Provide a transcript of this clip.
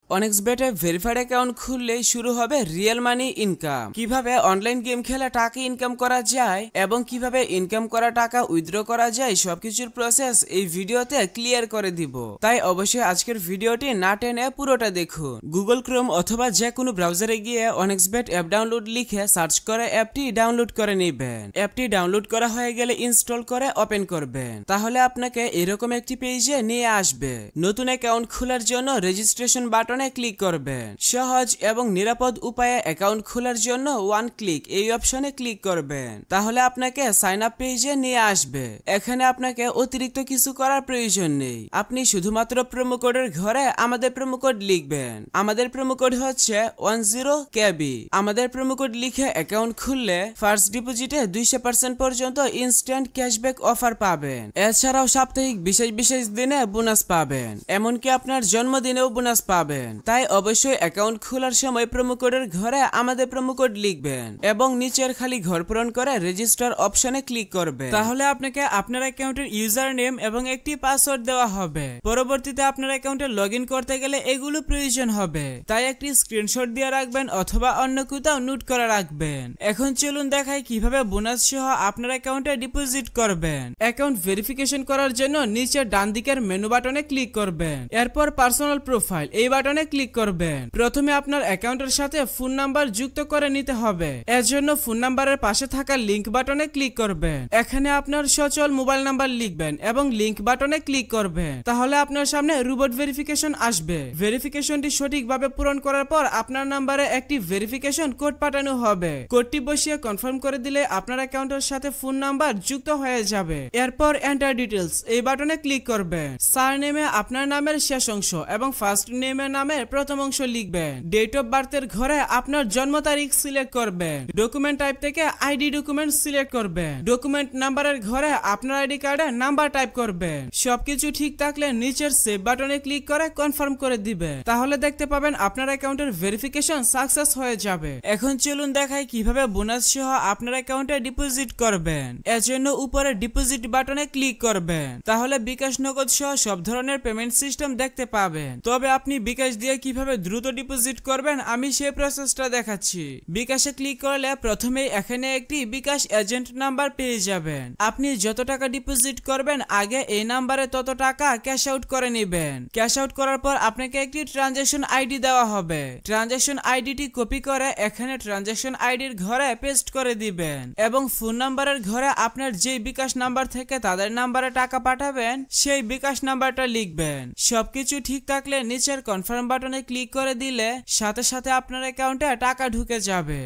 অনেক্সবেটে verified account খুললেই শুরু হবে রিয়েল মানি ইনকাম। কিভাবে অনলাইন গেম খেলে টাকা ইনকাম করা যায় এবং কিভাবে ইনকাম করা টাকা উইথড্র করা যায় সবকিছুর প্রসেস এই ভিডিওতে ক্লিয়ার করে দিব। তাই অবশ্যই আজকের ভিডিওটি না টেনে পুরোটা দেখুন। গুগল ক্রোম অথবা যে কোনো ব্রাউজারে গিয়ে অনেক্সবেট অ্যাপ ডাউনলোড লিখে সার্চ করে অ্যাপটি ডাউনলোড করে নেবেন। অ্যাপটি ডাউনলোড করা হয়ে গেলে ইনস্টল করে ওপেন করবেন। তাহলে আপনাকে এরকম একটি পেজে নিয়ে আসবে। নতুন অ্যাকাউন্ট খোলার জন্য রেজিস্ট্রেশন বাটন ক্লিক করবেন। সহজ এবং নিরাপদ উপায়ে অ্যাকাউন্ট খোলার জন্য ওয়ান ক্লিক এই অপশনে ক্লিক করবেন। তাহলে আপনাকে সাইন আপ পেজে নিয়ে আসবে। এখানে আপনাকে অতিরিক্ত কিছু করার প্রয়োজন নেই। আপনি শুধুমাত্র প্রোমো কোডের ঘরে আমাদের প্রোমো কোড লিখবেন। আমাদের প্রোমো কোড হচ্ছে 10KB। আমাদের প্রোমো কোড লিখে অ্যাকাউন্ট খুললে ফার্স্ট ডিপোজিটে 200% পর্যন্ত ইনস্ট্যান্ট ক্যাশব্যাক অফার পাবেন। এছাড়াও সাপ্তাহিক বিশেষ দিনে বোনাস পাবেন। এমনকি আপনার জন্মদিনেও বোনাস পাবেন। তাই অবশ্যই অ্যাকাউন্ট খোলার সময় প্রোমো কোডের ঘরে আমাদের প্রোমো কোড লিখবেন এবং নিচের খালি ঘর পূরণ করে রেজিস্টার অপশনে ক্লিক করবেন। তাহলে আপনাকে আপনার অ্যাকাউন্টের ইউজার নেম এবং একটি পাসওয়ার্ড দেওয়া হবে। পরবর্তীতে আপনার অ্যাকাউন্টে লগইন করতে গেলে এগুলো প্রয়োজন হবে। তাই একটি স্ক্রিনশট দিয়ে রাখবেন অথবা অন্য কোথাও নোট করে রাখবেন। এখন চলুন দেখাই কিভাবে বোনাস সহ আপনার অ্যাকাউন্টে ডিপোজিট করবেন। অ্যাকাউন্ট ভেরিফিকেশন করার জন্য নিচের ডান দিকের মেনু বাটনে ক্লিক করবেন। এরপর পার্সোনাল প্রোফাইল এই বাটনে ক্লিক করবেন। প্রথমে আপনার অ্যাকাউন্টের সাথে ফোন নাম্বার যুক্ত করে নিতে হবে। এর জন্য ফোন নাম্বারের পাশে থাকা লিংক বাটনে ক্লিক করবেন। এখানে আপনার সচল মোবাইল নাম্বার লিখবেন এবং লিংক বাটনে ক্লিক করবেন। তাহলে আপনার সামনে রোবট ভেরিফিকেশন আসবে। ভেরিফিকেশনটি সঠিকভাবে পূরণ করার পর আপনার নাম্বারে একটি ভেরিফিকেশন কোড পাঠানো হবে। কোডটি বসিয়ে কনফার্ম করে দিলে আপনার অ্যাকাউন্টের সাথে ফোন নাম্বার যুক্ত হয়ে যাবে। এরপর এন্টার ডিটেইলস এই বাটনে ক্লিক করবেন। সারনেমে আপনার নামের শেষ অংশ এবং ফার্স্ট নেমের নামের প্রথম অংশ লিখবেন। ডেট অফ বার্থের ঘরে আপনার জন্ম তারিখ সিলেক্ট করবেন। ডকুমেন্ট টাইপ থেকে আইডি ডকুমেন্ট সিলেক্ট করবেন। ডকুমেন্ট নাম্বারের ঘরে আপনার আইডি কার্ডের নাম্বার টাইপ করবেন। সবকিছু ঠিক থাকলে নিচের সেভ বাটনে ক্লিক করে কনফার্ম করে দিবেন। তাহলে দেখতে পাবেন আপনার অ্যাকাউন্টের ভেরিফিকেশন সাকসেস হয়ে যাবে। এখন চলুন দেখাই কিভাবে বোনাস সহ আপনার অ্যাকাউন্টে ডিপোজিট করবেন। এর জন্য উপরে ডিপোজিট বাটনে ক্লিক করবেন। তাহলে বিকাশ নগদ সহ সব ধরনের পেমেন্ট সিস্টেম দেখতে পাবেন। তবে আপনি বিকাশ দিয়ে কিভাবে দ্রুত ডিপোজিট করবেন আমি সেই প্রসেসটা দেখাচ্ছি। বিকাশে ক্লিক করলে প্রথমেই এখানে একটি বিকাশ এজেন্ট নাম্বার পেয়ে যাবেন। আপনি যত টাকা ডিপোজিট করবেন আগে এই নাম্বারে তত টাকা ক্যাশ আউট করে নেবেন। ক্যাশ আউট করার পর আপনাকে একটি ট্রানজাকশন আইডি দেওয়া হবে। ট্রানজাকশন আইডিটি কপি করে এখানে ট্রানজাকশন আইডির ঘরে পেস্ট করে দিবেন এবং ফোন নাম্বারের ঘরে আপনার যে বিকাশ নাম্বার থেকে তাদের নাম্বারে টাকা পাঠাবেন সেই বিকাশ নাম্বারটা লিখবেন। সবকিছু ঠিক থাকলে নিচের কনফার্ম বাটনে ক্লিক করে দিলে সাথে সাথে আপনার অ্যাকাউন্টে টাকা ঢুকে যাবে।